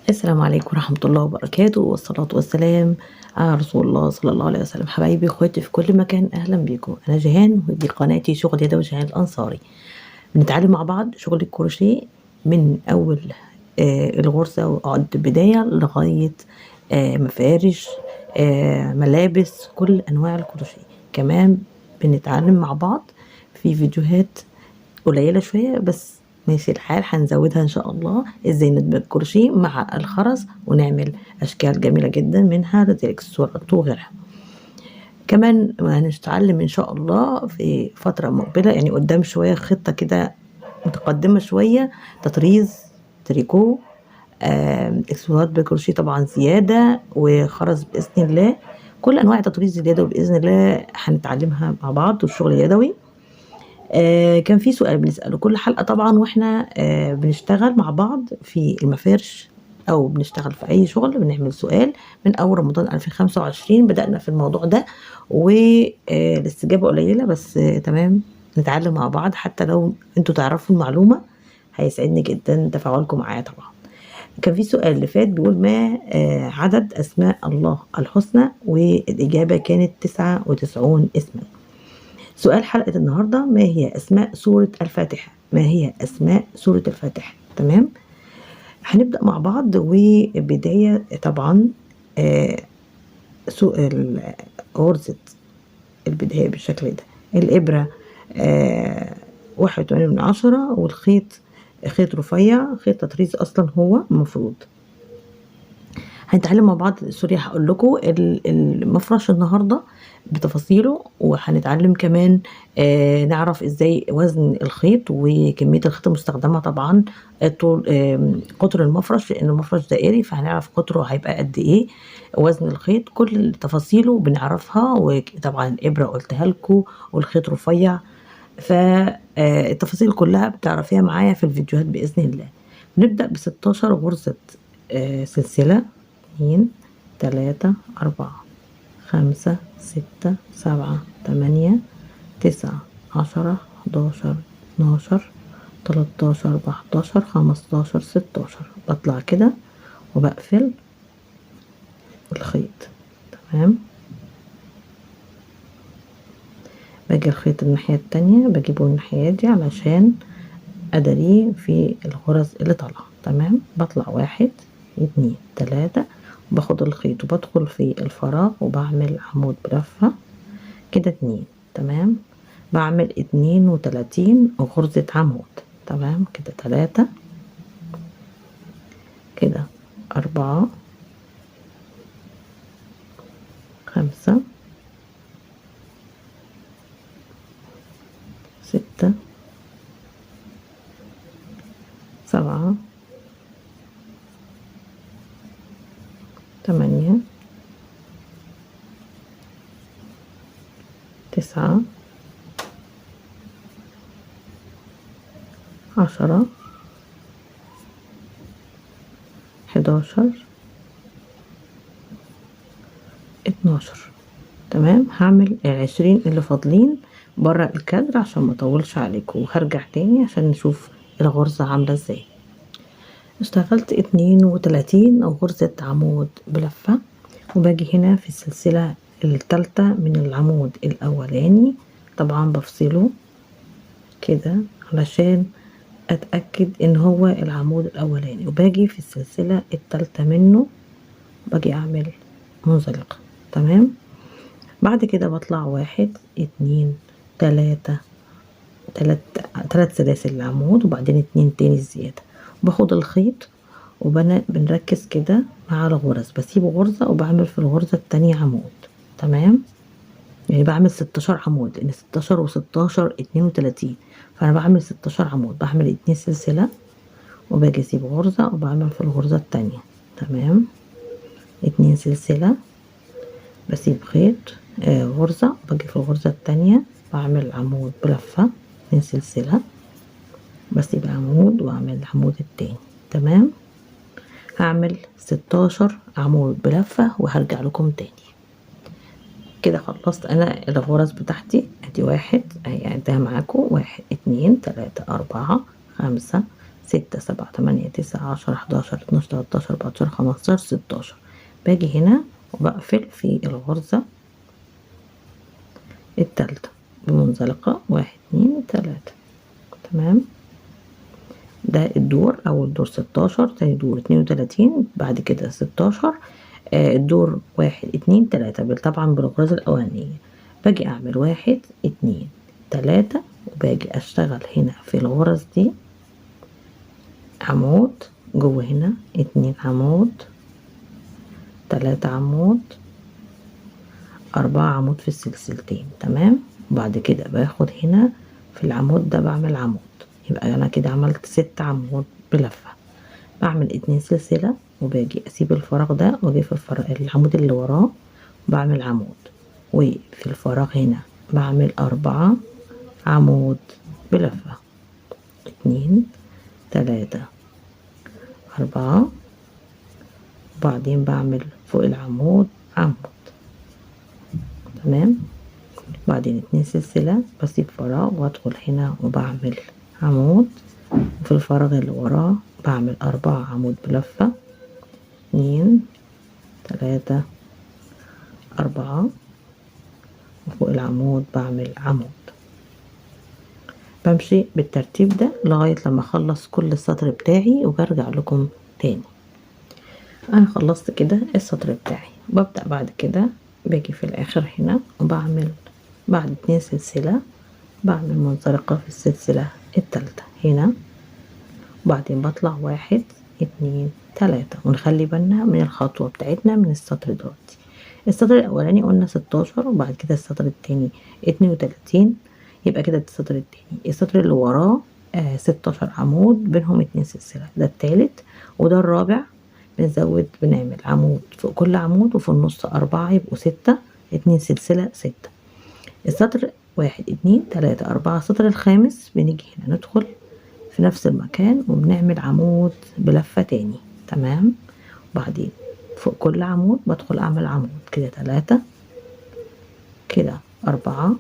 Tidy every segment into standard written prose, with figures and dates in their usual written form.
السلام عليكم ورحمة الله وبركاته، والصلاة والسلام على رسول الله صلى الله عليه وسلم. حبايبي واخواتي في كل مكان، أهلا بيكم. أنا جيهان ودي قناتي شغل يدوي جيهان الأنصاري. بنتعلم مع بعض شغل الكروشيه من أول الغرزة وعقد البداية لغاية مفارش، ملابس، كل أنواع الكروشيه. كمان بنتعلم مع بعض في فيديوهات قليلة شوية بس ماشي الحال، هنزودها ان شاء الله، ازاي ندمج كروشيه مع الخرز ونعمل اشكال جميلة جدا منها زي الاكسسوارات وغيرها. كمان هنتعلم ان شاء الله في فترة مقبلة، يعني قدام شوية، خطة كده متقدمة شوية، تطريز، تريكو، اكسسوارات بالكروشيه طبعا زيادة، وخرز بإذن الله. كل انواع تطريز اليدوي بإذن الله هنتعلمها مع بعض، والشغل اليدوي. كان في سؤال بنسأله كل حلقة طبعا، واحنا بنشتغل مع بعض في المفارش او بنشتغل في اي شغل، بنعمل سؤال. من اول رمضان 2025 بدأنا في الموضوع ده، والاستجابة قليلة بس تمام. نتعلم مع بعض، حتى لو انتوا تعرفوا المعلومة هيسعدني جدا تفاعلكم معايا طبعا. كان في سؤال اللي فات بيقول ما عدد أسماء الله الحسنى، والإجابة كانت 99 اسما. سؤال حلقة النهاردة: ما هي أسماء سورة الفاتحة؟ ما هي أسماء سورة الفاتحة؟ تمام. هنبدأ مع بعض، وبداية طبعا آه غرزة البداية بالشكل ده. الإبرة 1.8، والخيط خيط رفيع، خيط تطريز أصلا هو المفروض. هنتعلم مع بعض. سوري، هقول لكم المفرش النهارده بتفاصيله، وهنتعلم كمان نعرف ازاي وزن الخيط وكميه الخيط المستخدمه طبعا، طول قطر المفرش، لان المفرش دائري فهنعرف قطره هيبقى قد ايه، وزن الخيط، كل تفاصيله بنعرفها. وطبعا الابره قلتها لكم، والخيط رفيع، فالتفاصيل كلها بتعرفيها معايا في الفيديوهات باذن الله. نبدا ب 16 غرزه سلسله: 2، 3، 4، 5، 6، 7، 8، 9، 10، 11، 12، 13، 14، 15، 16. بطلع كده وبقفل الخيط. تمام. باجي الخيط الناحية التانية، بجيبه الناحية دي علشان اداريه في الغرز اللي طالعة. تمام. بطلع 1، 2، 3، باخد الخيط وبدخل في الفراغ وبعمل عمود بلفة كده 2. تمام. بعمل 32 غرزة عمود. تمام كده 3، كده 4، 5، 6، 7، 8، 9، 10، 11، 12. تمام. هعمل 20 اللي فاضلين بره الكادر عشان ما اطولش عليكم، وهرجع تاني عشان نشوف الغرزة عاملة ازاي. اشتغلت 32 غرزة عمود بلفة، وباجي هنا في السلسلة التالتة من العمود الاولاني، طبعا بفصله كده علشان اتأكد ان هو العمود الاولاني، وباجي في السلسلة التالتة منه باجي اعمل منزلقة. تمام. بعد كده بطلع 1، 2، 3، تلات سلاسل العمود، وبعدين 2 تاني زيادة، باخد الخيط وبنركز كده مع الغرز، بسيب غرزة وبعمل في الغرزة التانية عمود. تمام. يعني بعمل 16 عمود، لان 16 و16 32، فانا بعمل 16 عمود، بعمل 2 سلسلة وباجي اسيب غرزة وبعمل في الغرزة التانية. تمام. 2 سلسلة، بسيب خيط غرزة، باجي في الغرزة التانية بعمل عمود بلفة، 2 سلسلة، بسيب عمود واعمل العمود التاني. تمام. هعمل 16 عمود بلفة وهرجع لكم تاني. كده خلصت انا الغرز بتاعتي. ادي 1 اهي، عدها معاكم: 1، 2، 3، 4، 5، 6 7 8 9 10 11 12 13 14 15 16. باجي هنا وبقفل في الغرزة التالتة بمنزلقة 1 2 3. تمام. ده الدور، أول دور 16، تاني دور 32، بعد كده 16. الدور 1 2 3 طبعا بالغرزة الأولانية. باجي أعمل 1 2 3 وباجي أشتغل هنا في الغرز دي عمود جوه هنا، 2 عمود، 3 عمود، 4 عمود في السلسلتين. تمام. وبعد كده باخد هنا في العمود ده بعمل عمود، يبقى أنا كده عملت 6 عمود بلفة. بعمل 2 سلسلة وباجي أسيب الفراغ ده واجي في العمود اللي وراه بعمل عمود، وفي الفراغ هنا بعمل 4 عمود بلفة، 2 3 4. وبعدين بعمل فوق العمود عمود. تمام. بعدين 2 سلسلة، بسيب فراغ وادخل هنا وبعمل عمود، وفي الفراغ اللي وراه بعمل 4 عمود بلفة، 2 3 4. وفوق العمود بعمل عمود. بمشي بالترتيب ده لغاية لما اخلص كل السطر بتاعي وبرجع لكم تاني. انا خلصت كده السطر بتاعي. ببدأ بعد كده باجي في الاخر هنا وبعمل بعد 2 سلسلة بعمل منزلقة في السلسلة التالتة هنا، وبعدين بطلع 1 2 3. ونخلي بالنا من الخطوة بتاعتنا من السطر دلوقتي. السطر الاولاني قلنا 16 وبعد كده السطر التاني 32، يبقى كده السطر التاني. السطر اللي وراه 16 عمود بينهم 2 سلسلة، ده التالت. وده الرابع. بنزود بنعمل عمود فوق كل عمود وفي النص 4 يبقوا 6، 2 سلسلة 6. السطر 1 2 3 4. السطر الخامس بنيجي هنا ندخل في نفس المكان وبنعمل عمود بلفة تاني. تمام. وبعدين فوق كل عمود بدخل اعمل عمود، كده 3، كده 4،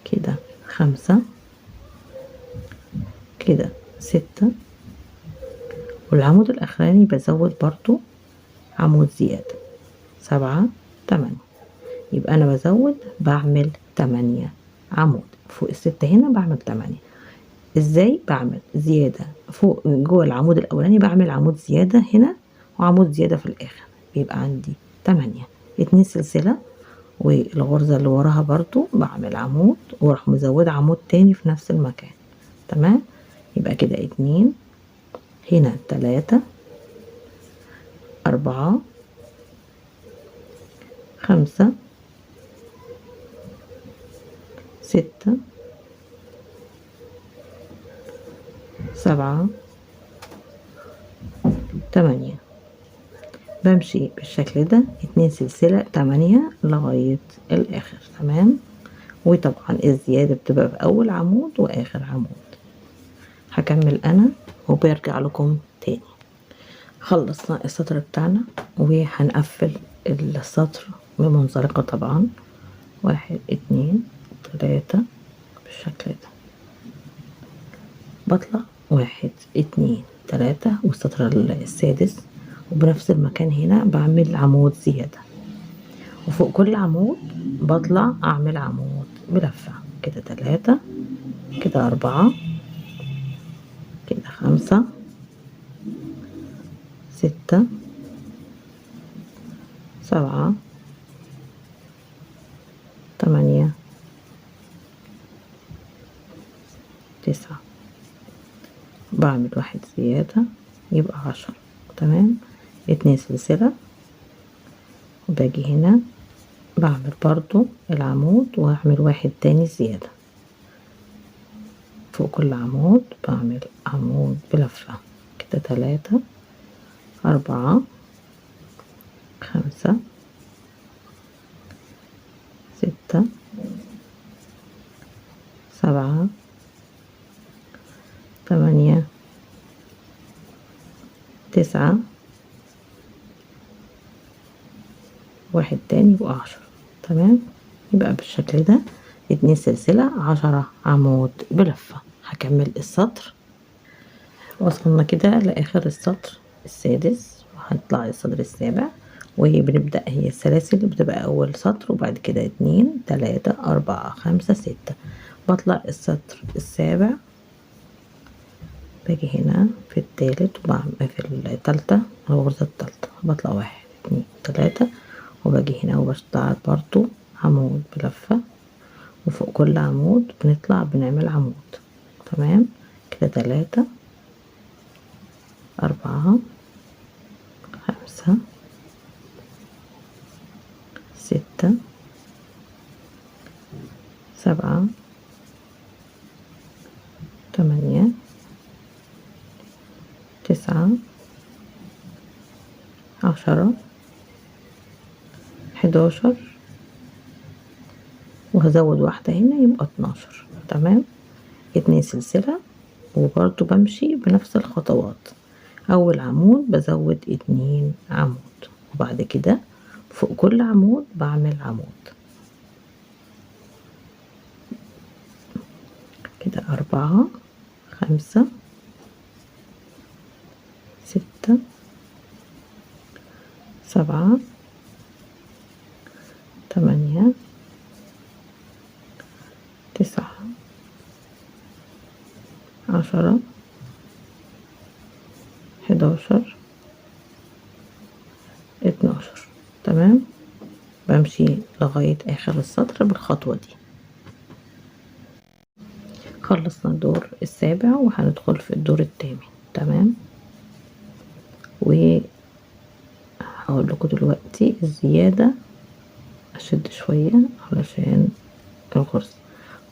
كده 5، كده 6. والعمود الاخراني بزود برضو عمود زيادة 7 8. يبقى انا بزود بعمل 8 عمود فوق ال6 هنا بعمل 8. ازاي بعمل زيادة فوق جوه العمود الاولاني؟ بعمل عمود زيادة هنا وعمود زيادة في الاخر، بيبقى عندي 8. 2 سلسلة والغرزة اللي وراها برضو بعمل عمود واروح مزودة عمود تاني في نفس المكان. تمام. يبقى كده 2 هنا، 3 4 5 6 7 8. بمشي بالشكل ده 2 سلسلة 8 لغاية الاخر. تمام. وطبعا الزيادة بتبقى في اول عمود واخر عمود. هكمل انا وبرجع لكم تاني. خلصنا السطر بتاعنا وهنقفل السطر بمنزلقة طبعا 1 2 3 بالشكل ده. بطلع 1 2 3 والسطر السادس، وبنفس المكان هنا بعمل عمود زيادة، وفوق كل عمود بطلع اعمل عمود بلفة، كده 3، كده 4، كده 5 6 7 8 9. بعمل 1 زيادة يبقى 10. تمام. 2 سلسلة وباجي هنا بعمل برضو العمود واعمل 1 تاني زيادة فوق كل عمود بعمل عمود بلفة، كده 3 4 5 6 7 8 9. 1 تاني يبقى 10. تمام. يبقى بالشكل ده 2 سلسلة 10 عمود بلفة. هكمل السطر. وصلنا كده لاخر السطر السادس، وهنطلع السطر السابع. وبنبدأ هي السلاسل بتبقى اول سطر، وبعد كده 2 3 4 5 6. بطلع السطر السابع، باجي هنا في التالت وبعمل في التالتة الغرزة التالتة، بطلع 1 2 3، وباجي هنا وبشتغل برضو عمود بلفة، وفوق كل عمود بنطلع بنعمل عمود. تمام كده 3 4 5 6 7 8 9 10 11، وهزود واحدة هنا يبقى 12. تمام 2 سلسلة، وبرضو بمشي بنفس الخطوات. اول عمود بزود 2 عمود، وبعد كده فوق كل عمود بعمل عمود. كده 4 5 6 7 8 9 10 11 12. تمام بمشي لغاية اخر السطر بالخطوة دي. خلصنا الدور السابع وهندخل في الدور الثامن. تمام وهقول لكم دلوقتي الزيادة. اشد شوية علشان الغرزة.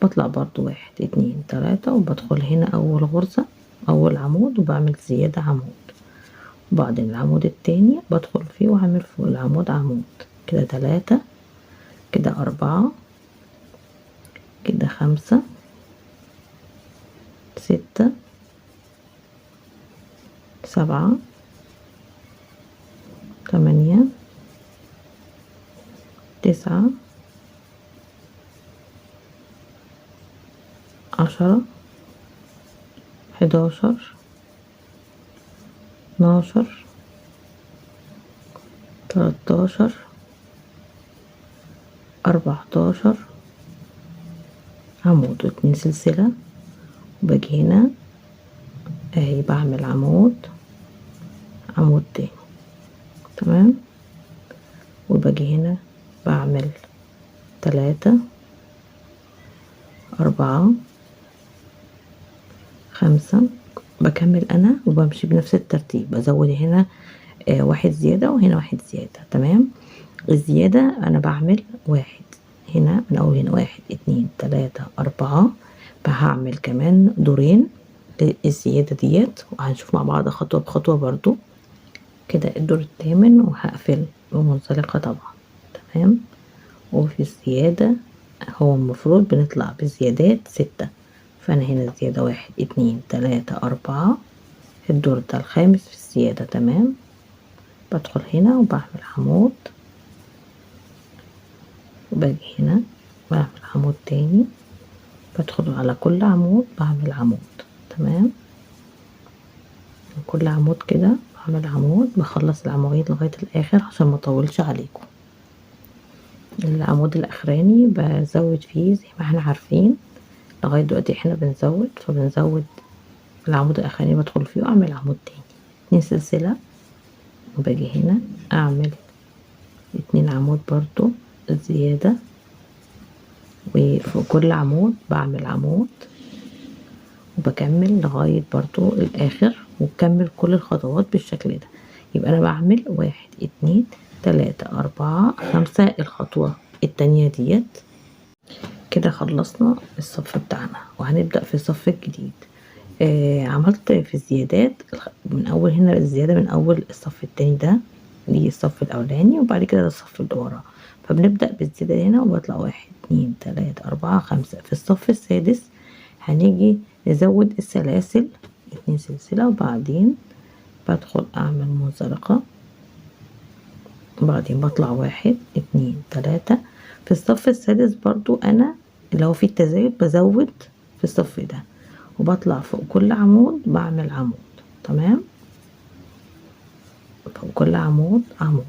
بطلع برضو 1 2 3، وبدخل هنا اول غرزة اول عمود وبعمل زيادة عمود، وبعدين العمود التاني بدخل فيه وعمل فوق العمود عمود. كده 3، كده 4، كده 5 6 7 8 9 10 11 12 13 14 عمود و2 سلسلة، وباجي هنا اهي بعمل عمود عمود تاني. تمام وباجي هنا بعمل 3 4 5. بكمل انا وبمشي بنفس الترتيب، بزود هنا واحد زيادة وهنا واحد زيادة. تمام الزيادة انا بعمل واحد هنا من اول هنا 1 2 3 4، فهعمل كمان دورين للزيادة ديت، وهنشوف مع بعض خطوة بخطوة برضو. كده الدور الثامن وهقفل بمنزلقة طبعا. تمام وفي الزيادة هو المفروض بنطلع بزيادات 6، فانا هنا زيادة 1 2 3 4، الدور ده الخامس في الزيادة. تمام بدخل هنا وبعمل عمود، وباجي هنا بعمل عمود تاني، بدخل على كل عمود بعمل عمود. تمام كل عمود كده بعمل عمود، بخلص العواميد لغاية الاخر عشان ما اطولش عليكم. العمود الاخراني بزود فيه زي ما احنا عارفين لغاية دلوقتي احنا بنزود، فبنزود العمود الاخراني بدخل فيه واعمل عمود تاني 2 سلسلة، وباجي هنا اعمل 2 عمود برضو زيادة، وفوق كل عمود بعمل عمود، وبكمل لغاية برضو الاخر، وبكمل كل الخطوات بالشكل ده. يبقى انا بعمل 1 2 3 4 5 الخطوة التانية ديت. كده خلصنا الصف بتاعنا وهنبدأ في الصف الجديد. عملت في الزيادات من اول هنا الزيادة من اول الصف التاني ده، دي الصف الاولاني، وبعد كده الصف اللي وراه. فبنبدأ بالزيادة هنا وبطلع 1 2 3 4 5. في الصف السادس هنيجي نزود السلاسل 2 سلسلة، وبعدين بدخل اعمل منزلقة، وبعدين بطلع 1 2 3. في الصف السادس برضو انا اللي هو في التزايد بزود في الصف ده، وبطلع فوق كل عمود بعمل عمود. تمام، فوق كل عمود عمود.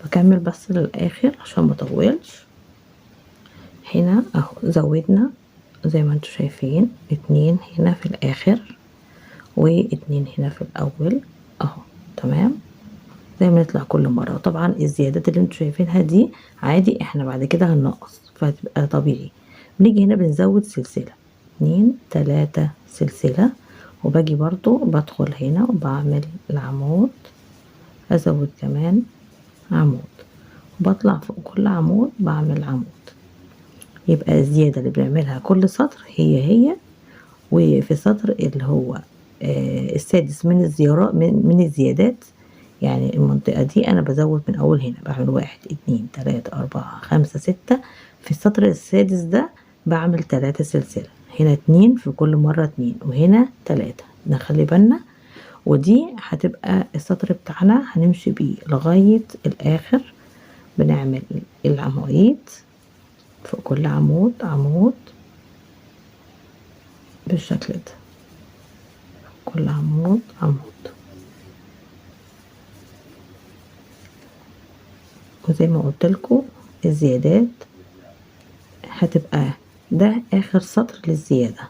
بكمل بس للاخر عشان مطولش. هنا اهو زودنا زي ما انتوا شايفين 2 هنا في الاخر و2 هنا في الاول اهو. تمام، زي ما نطلع كل مرة. طبعا الزيادات اللي انتوا شايفينها دي عادي، احنا بعد كده هننقص فهتبقى طبيعي. بنيجي هنا بنزود سلسلة 2 3 سلسلة، وباجي برضو بدخل هنا وبعمل العمود، ازود كمان عمود، وبطلع فوق كل عمود بعمل عمود. يبقى الزيادة اللي بنعملها كل سطر هي وفي السطر اللي هو السادس من الزيارات من الزيادات، يعني المنطقة دي أنا بزود من أول هنا، بعمل 1 2 3 4 5 6. في السطر السادس ده بعمل 3 سلسلة، هنا 2 في كل مرة 2 وهنا 3. نخلي بالنا. ودي هتبقى السطر بتاعنا هنمشي بيه لغاية الآخر. بنعمل العواميد فوق كل عمود عمود بالشكل ده، كل عمود عمود. وزي ما قلت لكم الزيادات هتبقى ده اخر سطر للزيادة.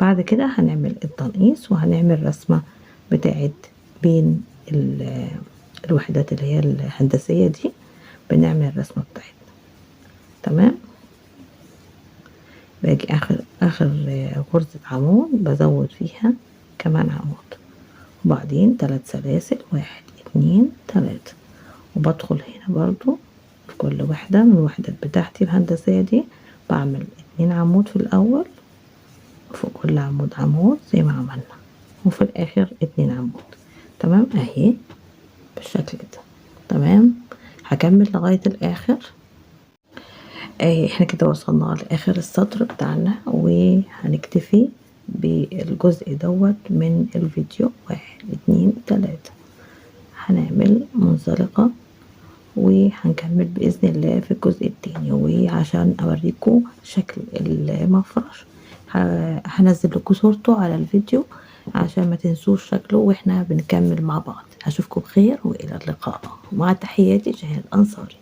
بعد كده هنعمل التنقيص وهنعمل رسمة بتاعت بين الوحدات اللي هي الهندسية دي، بنعمل الرسمة بتاعتنا. تمام، باجي اخر غرزة عمود بزود فيها كمان عمود، وبعدين 3 سلاسل 1 2 3، وبدخل هنا برضو في كل وحدة من الوحدات بتاعتي الهندسية دي بعمل 2 عمود في الاول، وفوق كل عمود عمود زي ما عملنا، وفي الاخر 2 عمود. تمام اهي بالشكل ده. تمام، هكمل لغاية الاخر. احنا كده وصلنا لاخر السطر بتاعنا، وهنكتفي بالجزء دوت من الفيديو. 1 2 3 هنعمل منزلقة، وهنكمل بإذن الله في الجزء التاني. وعشان أوريكم شكل المفرش هنزل لكم صورته على الفيديو عشان ما تنسوش شكله، واحنا بنكمل مع بعض. هشوفكم بخير وإلى اللقاء، مع تحياتي جهان الأنصاري.